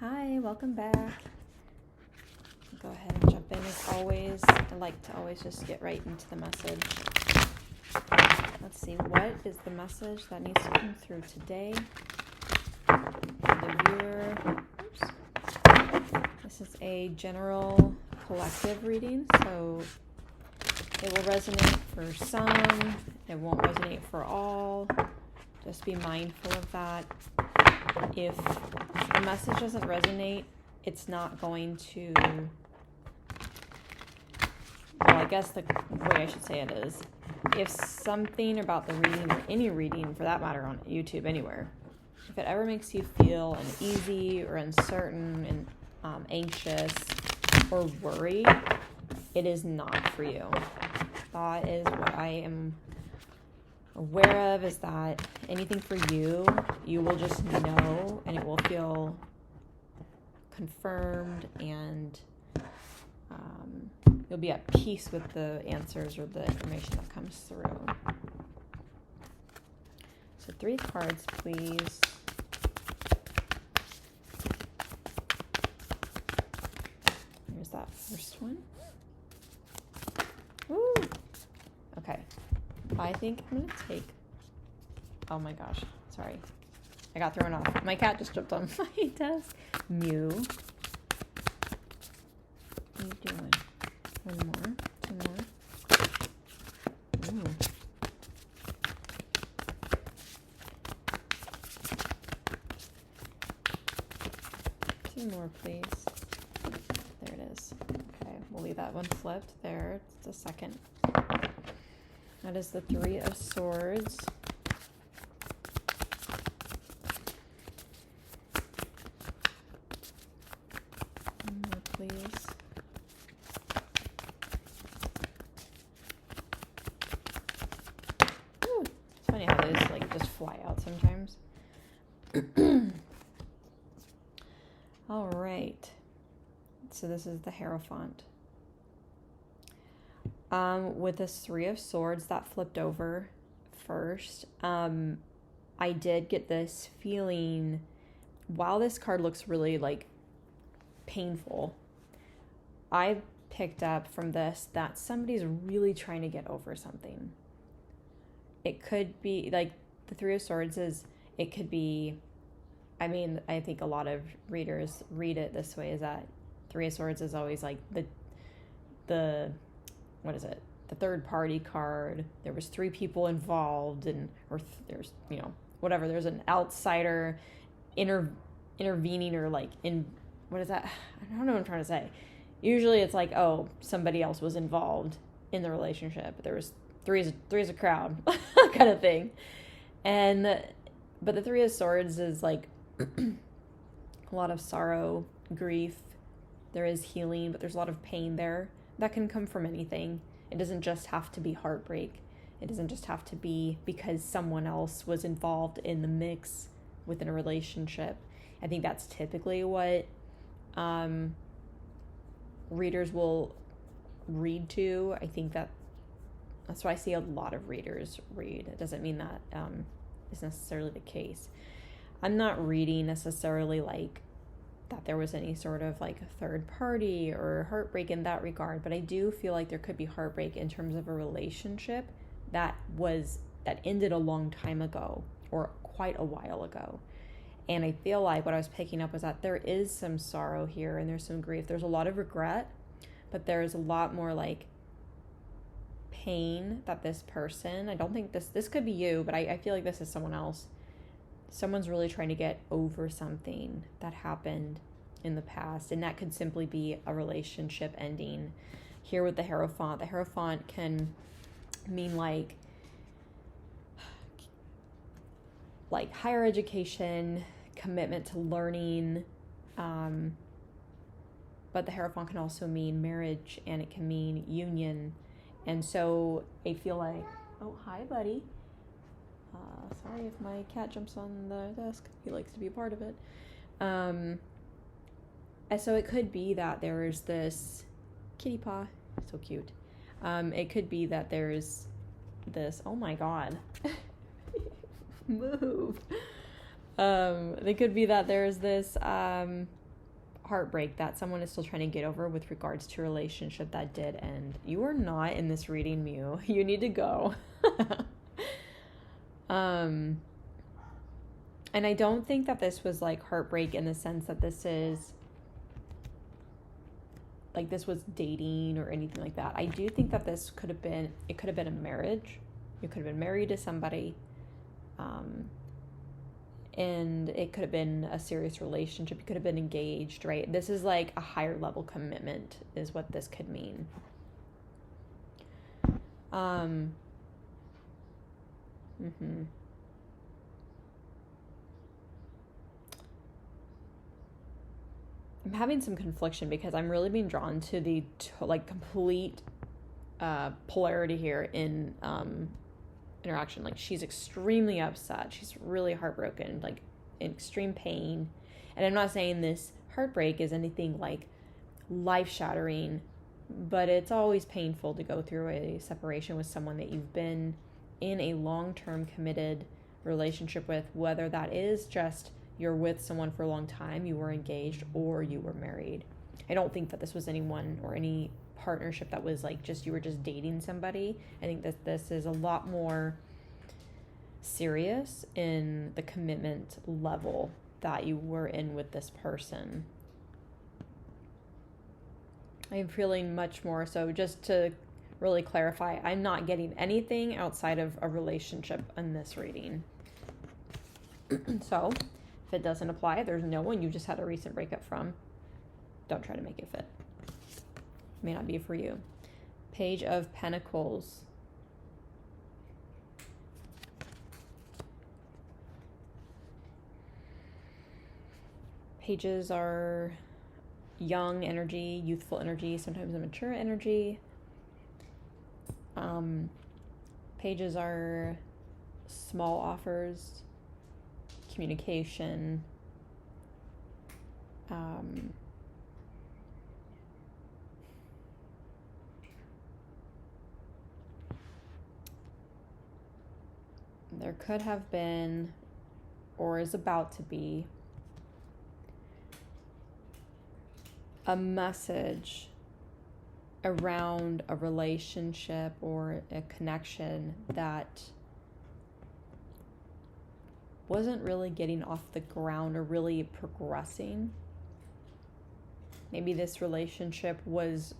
Hi, welcome back. Go ahead and jump in as always. I like to always just get right into the message. Let's see, what is the message that needs to come through today for the viewer? Oops. This is a general collective reading, so it will resonate for some, it won't resonate for all. Just be mindful of that. If the message doesn't resonate, it's not going to, well, I guess the way I should say it is, if something about the reading, or any reading for that matter on YouTube, anywhere, if it ever makes you feel uneasy or uncertain and anxious or worried, it is not for you. That is what I am aware of, is that anything for you, you will just know, and it will feel confirmed, and you'll be at peace with the answers or the information that comes through. So 3 cards, please. Here's that first one. Woo! Okay. I think I'm going to take... Oh my gosh. Sorry. I got thrown off. My cat just jumped on my desk. Mew. What are you doing? One more. 2 more. Ooh. 2 more, please. There it is. Okay, we'll leave that one flipped there. It's the second. That is the 3 of Swords. One more, please. Ooh, it's funny how those just fly out sometimes. All right. So this is the Hierophant. With this 3 of Swords that flipped over first, I did get this feeling, while this card looks really painful, I picked up from this that somebody's really trying to get over something. It could be the 3 of Swords it could be, I think a lot of readers read it this way, is that 3 of Swords is always the what is it? The third party card. There was 3 people involved, there's, whatever. There's an outsider intervening, or what is that? I don't know what I'm trying to say. Usually it's somebody else was involved in the relationship. There was three is a crowd kind of thing. But the 3 of Swords is a lot of sorrow, grief. There is healing, but there's a lot of pain there. That can come from anything. It doesn't just have to be heartbreak. It doesn't just have to be because someone else was involved in the mix within a relationship. I think that's typically what readers will read to. I think that's why I see a lot of readers read. It doesn't mean that is necessarily the case. I'm not reading necessarily that there was any sort of a third party or heartbreak in that regard, but I do feel like there could be heartbreak in terms of a relationship that ended a long time ago, or quite a while ago. And I feel like what I was picking up was that there is some sorrow here, and there's some grief. There's a lot of regret, but there's a lot more pain that this person, I don't think this could be you, but I feel like this is someone else. Someone's really trying to get over something that happened in the past, and that could simply be a relationship ending. Here with the Hierophant can mean higher education, commitment to learning, but the Hierophant can also mean marriage, and it can mean union. And so I feel oh, hi buddy. Sorry if my cat jumps on the desk. He likes to be a part of it. And so it could be that there's this kitty paw. So cute. It could be that there's this... Oh my god. Move. It could be that there's this heartbreak that someone is still trying to get over with regards to a relationship that did end. You are not in this reading, Mew. You need to go. And I don't think that this was like heartbreak in the sense that this is like this was dating or anything like that. I do think that this could have been a marriage. You could have been married to somebody. And it could have been a serious relationship. You could have been engaged, right? This is like a higher level commitment is what this could mean. I'm having some confliction because I'm really being drawn to the like complete polarity here in interaction. Like she's extremely upset, she's really heartbroken, like in extreme pain. And I'm not saying this heartbreak is anything like life-shattering, but it's always painful to go through a separation with someone that you've been in a long-term committed relationship with, whether that is just you're with someone for a long time, you were engaged, or you were married. I don't think that this was anyone or any partnership that was like just you were just dating somebody. I think that this is a lot more serious in the commitment level that you were in with this person. I'm feeling much more so, just to really clarify, I'm not getting anything outside of a relationship in this reading. So if it doesn't apply, there's no one you just had a recent breakup from, don't try to make it fit. May not be for you. Page of Pentacles. Pages are young energy, youthful energy, sometimes a mature energy. Pages are small offers, communication, there could have been, or is about to be, a message around a relationship or a connection that wasn't really getting off the ground or really progressing. Maybe this relationship was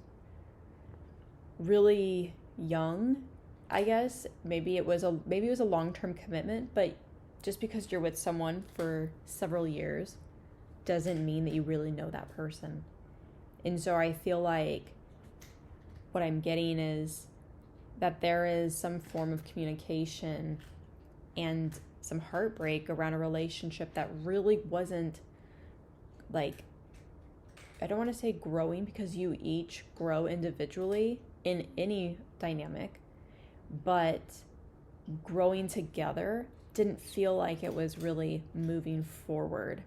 really young, I guess. Maybe it was a long-term commitment, but just because you're with someone for several years doesn't mean that you really know that person. And so I feel like what I'm getting is that there is some form of communication and some heartbreak around a relationship that really wasn't, like, I don't want to say growing, because you each grow individually in any dynamic, but growing together didn't feel like it was really moving forward.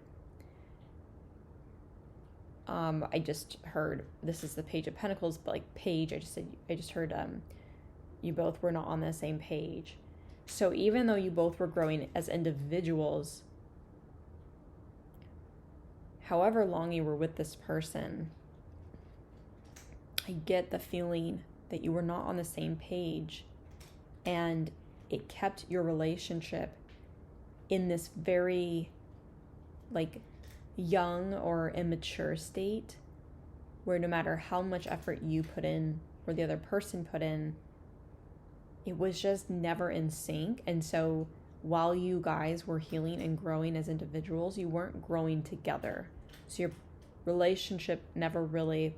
I just heard, this is the Page of Pentacles, but like page, I just heard you both were not on the same page. So even though you both were growing as individuals, however long you were with this person, I get the feeling that you were not on the same page, and it kept your relationship in this very like young or immature state, where no matter how much effort you put in or the other person put in, it was just never in sync. And so while you guys were healing and growing as individuals, you weren't growing together. So your relationship never really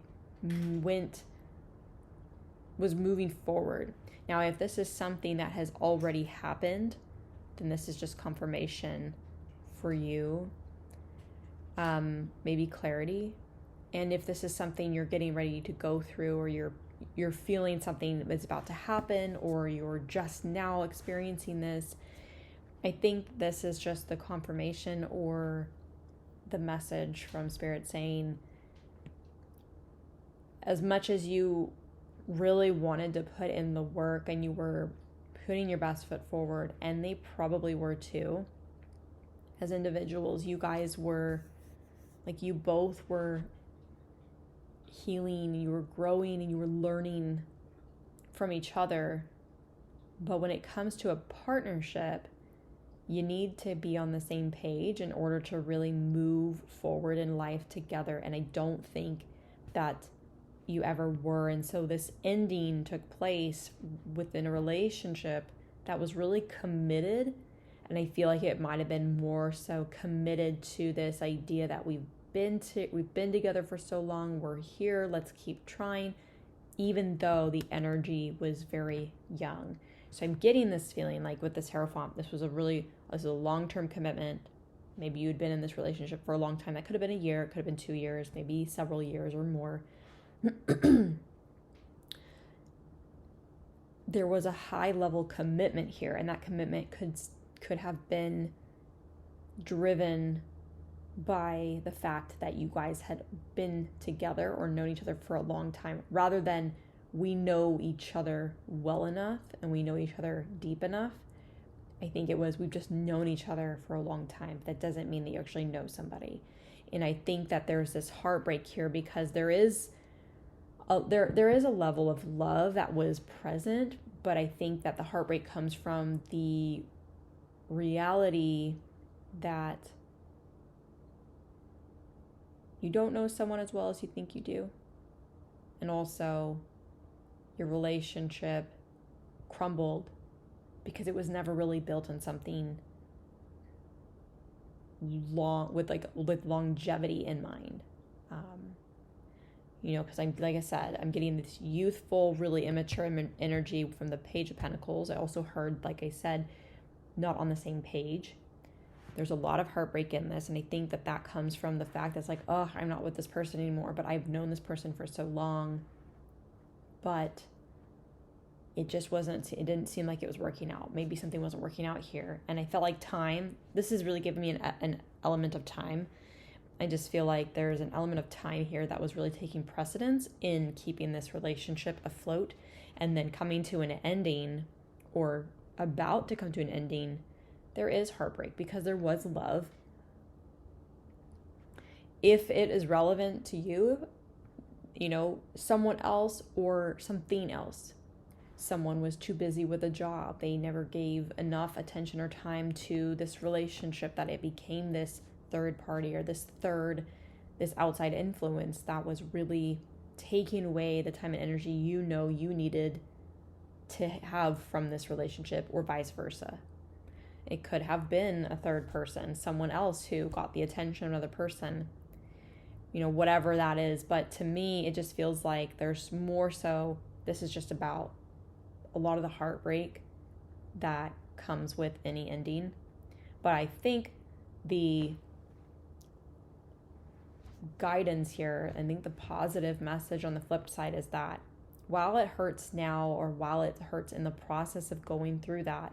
was moving forward. Now, if this is something that has already happened, then this is just confirmation for you. Maybe clarity. And if this is something you're getting ready to go through, or you're feeling something that's about to happen, or you're just now experiencing this, I think this is just the confirmation or the message from Spirit saying, as much as you really wanted to put in the work and you were putting your best foot forward, and they probably were too, as individuals, you guys were Like you both were healing, you were growing, and you were learning from each other. But when it comes to a partnership, you need to be on the same page in order to really move forward in life together. And I don't think that you ever were. And so this ending took place within a relationship that was really committed. And I feel like it might have been more so committed to this idea that we've been together for so long, we're here, let's keep trying, even though the energy was very young. So I'm getting this feeling like with this Hierophant, this was a long-term commitment. Maybe you'd been in this relationship for a long time. That could have been a year, it could have been 2 years, maybe several years or more. There was a high level commitment here, and that commitment could have been driven by the fact that you guys had been together or known each other for a long time, rather than we know each other well enough and we know each other deep enough. I think it was we've just known each other for a long time. That doesn't mean that you actually know somebody. And I think that there's this heartbreak here because there is a level of love that was present, but I think that the heartbreak comes from the reality that you don't know someone as well as you think you do. And also your relationship crumbled because it was never really built on something long with longevity in mind. Because like I said, I'm getting this youthful, really immature energy from the Page of Pentacles. I also heard, like I said, not on the same page. There's a lot of heartbreak in this, and I think that comes from the fact that it's like, oh, I'm not with this person anymore, but I've known this person for so long, but it didn't seem like it was working out. Maybe something wasn't working out here, and I felt like time, this is really giving me an element of time. I just feel like there's an element of time here that was really taking precedence in keeping this relationship afloat, and then coming to an ending, or about to come to an ending. There is heartbreak because there was love. If it is relevant to you, someone else or something else. Someone was too busy with a job. They never gave enough attention or time to this relationship that it became this third party or this outside influence that was really taking away the time and energy you needed to have from this relationship, or vice versa. It could have been a third person, someone else who got the attention of another person, whatever that is. But to me, it just feels like there's more so, this is just about a lot of the heartbreak that comes with any ending. But I think the guidance here, I think the positive message on the flip side is that while it hurts now, or while it hurts in the process of going through that,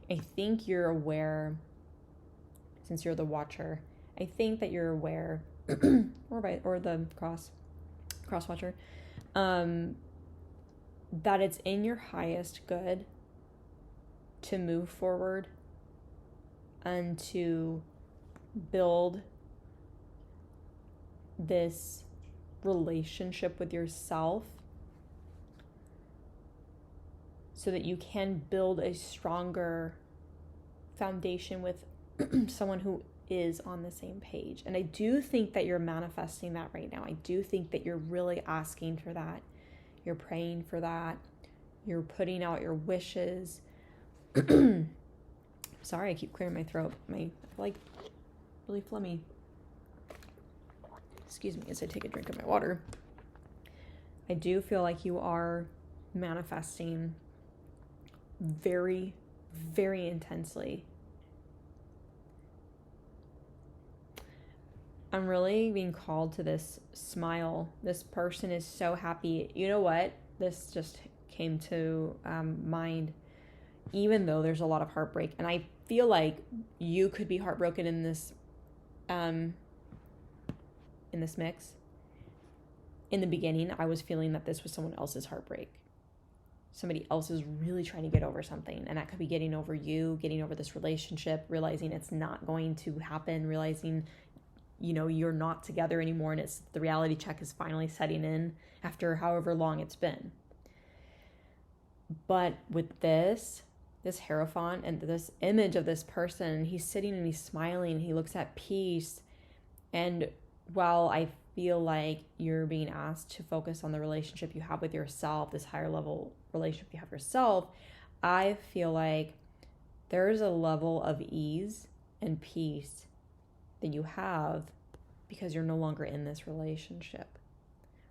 I think you're aware, since you're the watcher, I think that you're aware, or the cross watcher, that it's in your highest good to move forward and to build this relationship with yourself so that you can build a stronger foundation with someone who is on the same page. And I do think that you're manifesting that right now. I do think that you're really asking for that. You're praying for that. You're putting out your wishes. Sorry, I keep clearing my throat. I feel really phlegmy. Excuse me as I take a drink of my water. I do feel like you are manifesting very, very intensely. I'm really being called to this smile. This person is so happy. You know what? This just came to mind. Even though there's a lot of heartbreak, and I feel like you could be heartbroken in this mix. In the beginning, I was feeling that this was someone else's heartbreak. Somebody else is really trying to get over something, and that could be getting over you, getting over this relationship, realizing it's not going to happen, realizing you're not together anymore, and it's the reality check is finally setting in after however long it's been. But with this Hierophant and this image of this person, he's sitting and he's smiling, he looks at peace. And while I feel like you're being asked to focus on the relationship you have with yourself, this higher level relationship you have with yourself, I feel like there's a level of ease and peace that you have because you're no longer in this relationship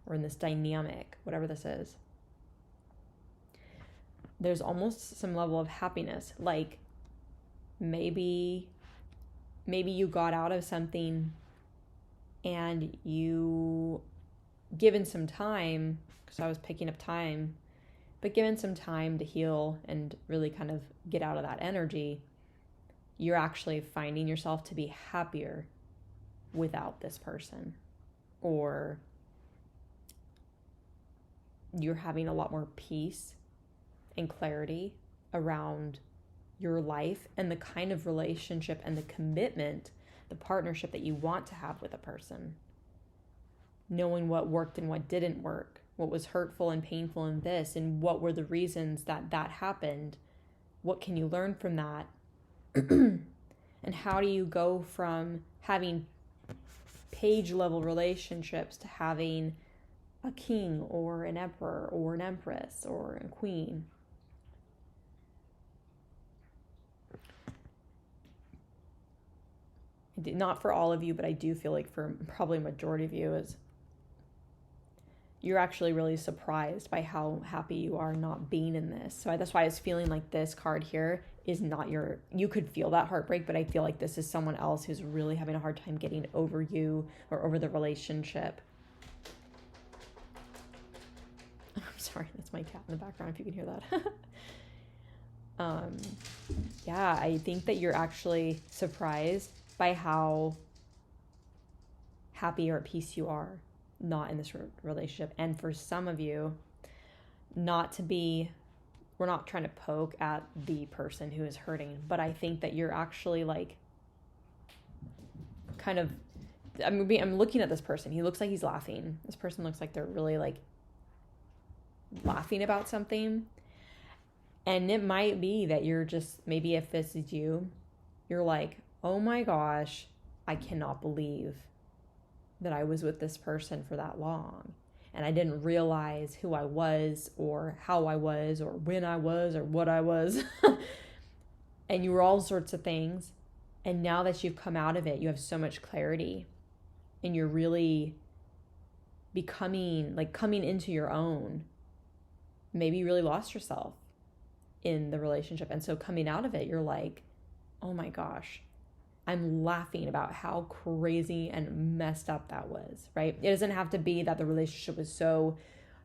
or in this dynamic, whatever this is. There's almost some level of happiness. Like maybe you got out of something and you, given some time, because I was picking up time, but given some time to heal and really kind of get out of that energy, you're actually finding yourself to be happier without this person, or you're having a lot more peace and clarity around your life and the kind of relationship and the commitment, the partnership that you want to have with a person. Knowing what worked and what didn't work, what was hurtful and painful in this, and what were the reasons that happened. What can you learn from that? And how do you go from having page level relationships to having a king or an emperor or an empress or a queen? Not for all of you, but I do feel like for probably a majority of you is you're actually really surprised by how happy you are not being in this. So that's why I was feeling like this card here is not you could feel that heartbreak, but I feel like this is someone else who's really having a hard time getting over you or over the relationship. I'm sorry, that's my cat in the background if you can hear that. Yeah, I think that you're actually surprised by how happy or at peace you are not in this relationship. And for some of you, we're not trying to poke at the person who is hurting, but I think that you're actually like kind of, I'm looking at this person. He looks like he's laughing. This person looks like they're really like laughing about something. And it might be that you're just, maybe if this is you, you're like, oh my gosh, I cannot believe that I was with this person for that long. And I didn't realize who I was or how I was or when I was or what I was. And you were all sorts of things. And now that you've come out of it, you have so much clarity. And you're really coming into your own. Maybe you really lost yourself in the relationship. And so coming out of it, you're like, oh my gosh, I'm laughing about how crazy and messed up that was, right? It doesn't have to be that the relationship was so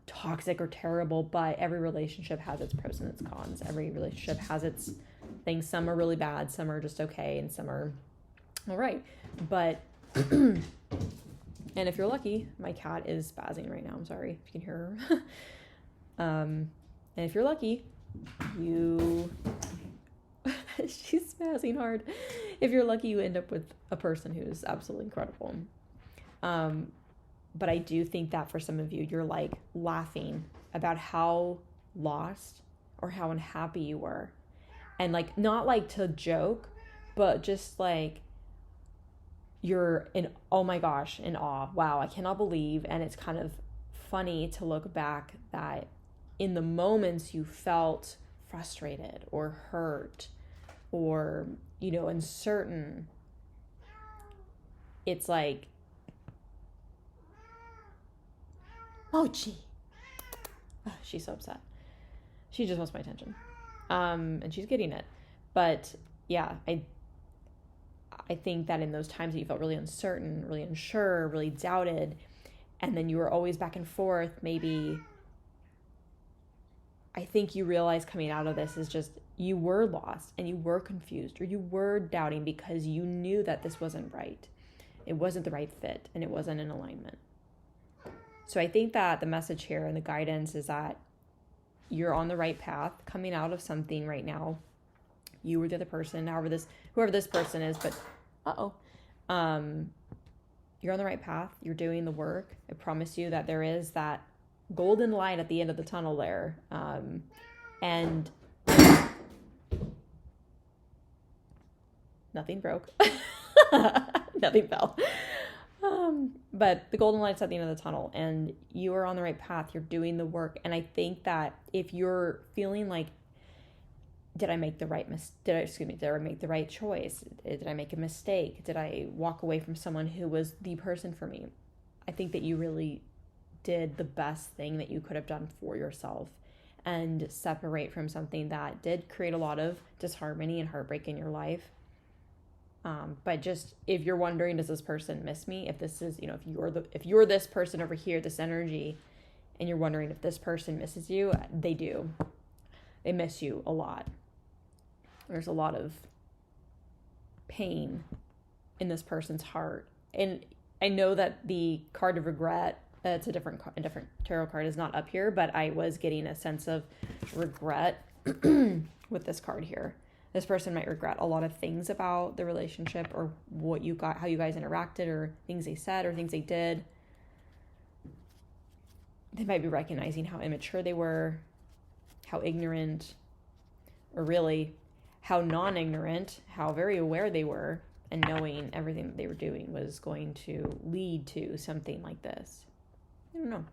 toxic or terrible, but every relationship has its pros and its cons. Every relationship has its things. Some are really bad, some are just okay, and some are all right. But, and if you're lucky, my cat is spazzing right now. I'm sorry if you can hear her. And if you're lucky, she's spazzing hard. If you're lucky, you end up with a person who's absolutely incredible. But I do think that for some of you, you're like laughing about how lost or how unhappy you were. And like, not like to joke, but just like you're in, oh my gosh, in awe. Wow, I cannot believe. And it's kind of funny to look back that in the moments you felt frustrated or hurt or, uncertain, it's like, Mochi. Oh, she's so upset. She just wants my attention. And she's getting it. But yeah, I think that in those times that you felt really uncertain, really unsure, really doubted, and then you were always back and forth, maybe I think you realize coming out of this is just you were lost and you were confused or you were doubting because you knew that this wasn't right. It wasn't the right fit and it wasn't in alignment. So I think that the message here and the guidance is that you're on the right path coming out of something right now. You were the other person, whoever this person is, but you're on the right path. You're doing the work. I promise you that there is that golden light at the end of the tunnel there. And nothing broke. Nothing fell. But the golden light's at the end of the tunnel, and you are on the right path. You're doing the work. And I think that if you're feeling like, did I make the right did I make the right choice? Did I make a mistake? Did I walk away from someone who was the person for me? I think that you really did the best thing that you could have done for yourself, and separate from something that did create a lot of disharmony and heartbreak in your life. But just, if you're wondering, does this person miss me? If this is, if you're this person over here, this energy, and you're wondering if this person misses you, they do. They miss you a lot. There's a lot of pain in this person's heart. And I know that the card of regret, it's a different tarot card, is not up here, but I was getting a sense of regret with this card here. This person might regret a lot of things about the relationship, or how you guys interacted, or things they said, or things they did. They might be recognizing how immature they were, how ignorant, or really how non-ignorant, how very aware they were, and knowing everything that they were doing was going to lead to something like this. I don't know.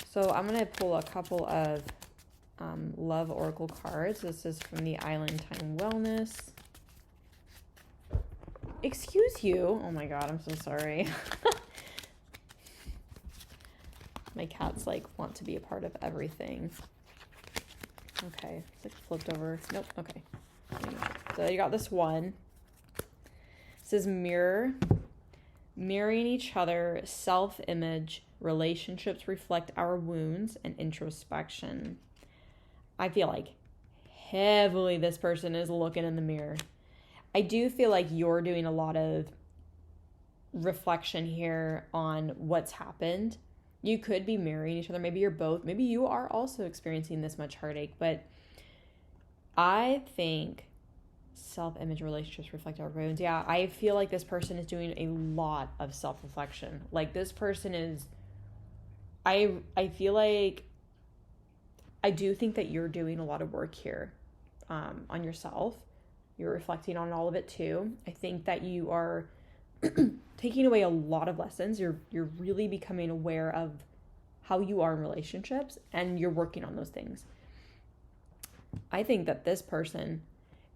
So I'm going to pull a couple of love oracle cards. This is from the Island Time Wellness. Excuse you. Oh my god, I'm so sorry. My cats want to be a part of everything. Okay, it's flipped over. Nope. Okay. So you got this one. It says mirroring each other, self-image, relationships reflect our wounds, and introspection. I feel like heavily this person is looking in the mirror. I do feel like you're doing a lot of reflection here on what's happened. You could be mirroring each other. Maybe you're both. Maybe you are also experiencing this much heartache. But I think self-image, relationships reflect our wounds. Yeah, I feel like this person is doing a lot of self-reflection. This person is... I feel like... I do think that you're doing a lot of work here on yourself. You're reflecting on all of it too. I think that you are taking away a lot of lessons. You're really becoming aware of how you are in relationships, and you're working on those things. I think that this person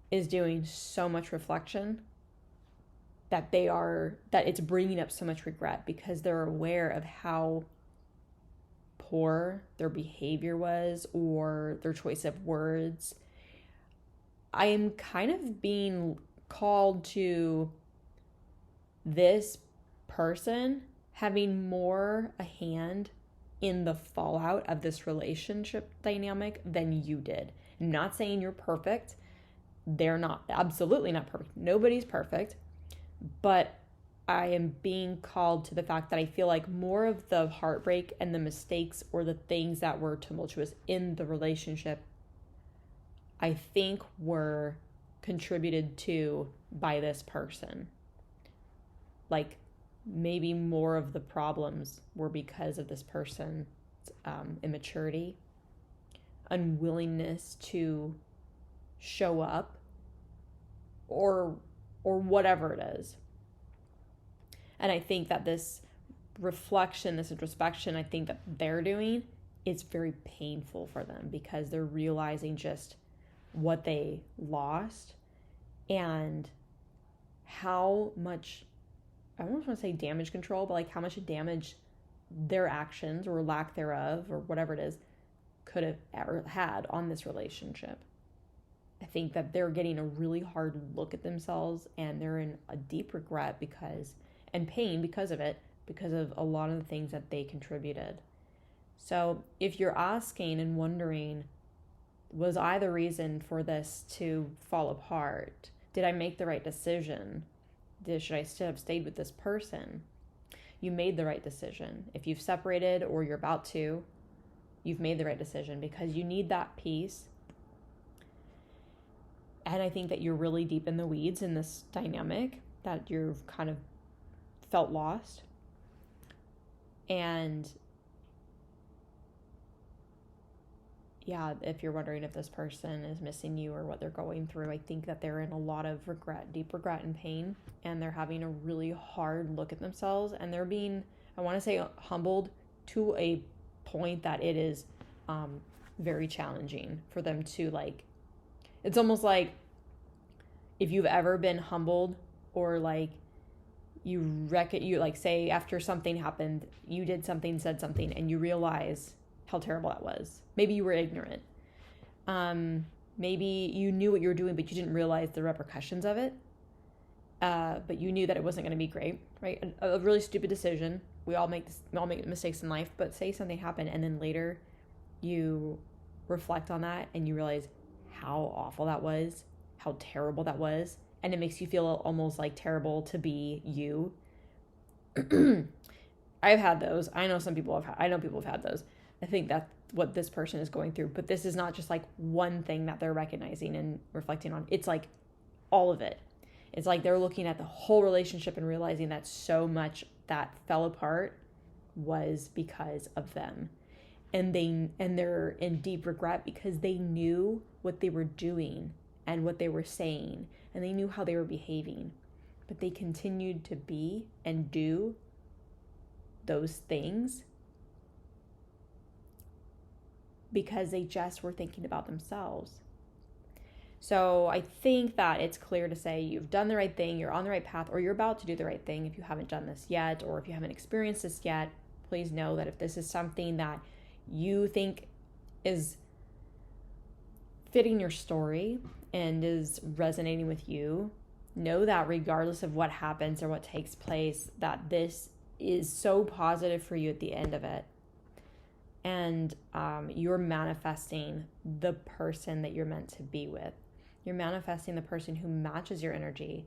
is doing so much reflection that it's bringing up so much regret, because they're aware of how poor their behavior was, or their choice of words. I am kind of being called to this person having more a hand in the fallout of this relationship dynamic than you did. I'm not saying you're perfect. They're not, absolutely not perfect. Nobody's perfect. But I am being called to the fact that I feel like more of the heartbreak and the mistakes, or the things that were tumultuous in the relationship, I think were contributed to by this person. Maybe more of the problems were because of this person's immaturity, unwillingness to show up, or whatever it is. And I think that this reflection, this introspection, I think that they're doing, it's very painful for them, because they're realizing just what they lost, and how much, I don't want to say damage control, but how much damage their actions, or lack thereof, or whatever it is, could have ever had on this relationship. I think that they're getting a really hard look at themselves, and they're in a deep regret and pain because of it, because of a lot of the things that they contributed. So if you're asking and wondering, was I the reason for this to fall apart? Did I make the right decision? Should I still have stayed with this person? You made the right decision. If you've separated, or you're about to, you've made the right decision, because you need that peace. And I think that you're really deep in the weeds in this dynamic, that you're kind of felt lost. And yeah, if you're wondering if this person is missing you or what they're going through, I think that they're in a lot of regret, deep regret and pain, and they're having a really hard look at themselves, and they're being, I want to say, humbled to a point that it is very challenging for them to, like, it's almost like if you've ever been humbled, or like you like, say after something happened, you did something, said something, and you realize how terrible that was. Maybe you were ignorant. Maybe you knew what you were doing, but you didn't realize the repercussions of it. But you knew that it wasn't going to be great, right? A really stupid decision. We all make mistakes in life, but say something happened and then later you reflect on that and you realize how awful that was, how terrible that was, and it makes you feel almost like terrible to be you. I've had those. I know people have had those. I think that's what this person is going through, but this is not just like one thing that they're recognizing and reflecting on. It's like all of it. It's like they're looking at the whole relationship and realizing that so much that fell apart was because of them. And they're in deep regret because they knew what they were doing and what they were saying, and they knew how they were behaving, but they continued to be and do those things because they just were thinking about themselves. So I think that it's clear to say you've done the right thing, you're on the right path, or you're about to do the right thing. If you haven't done this yet, or if you haven't experienced this yet, please know that if this is something that you think is fitting your story and is resonating with you, know that regardless of what happens or what takes place, that this is so positive for you at the end of it. And you're manifesting the person that you're meant to be with. You're manifesting the person who matches your energy.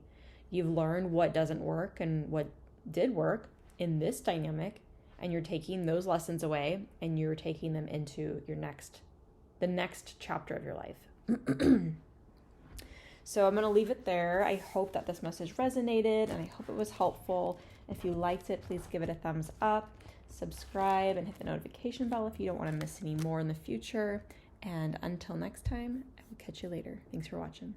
You've learned what doesn't work and what did work in this dynamic, and you're taking those lessons away and you're taking them into the next chapter of your life. So I'm going to leave it there. I hope that this message resonated and I hope it was helpful. If you liked it, please give it a thumbs up, subscribe, and hit the notification bell if you don't want to miss any more in the future. And until next time, I will catch you later. Thanks for watching.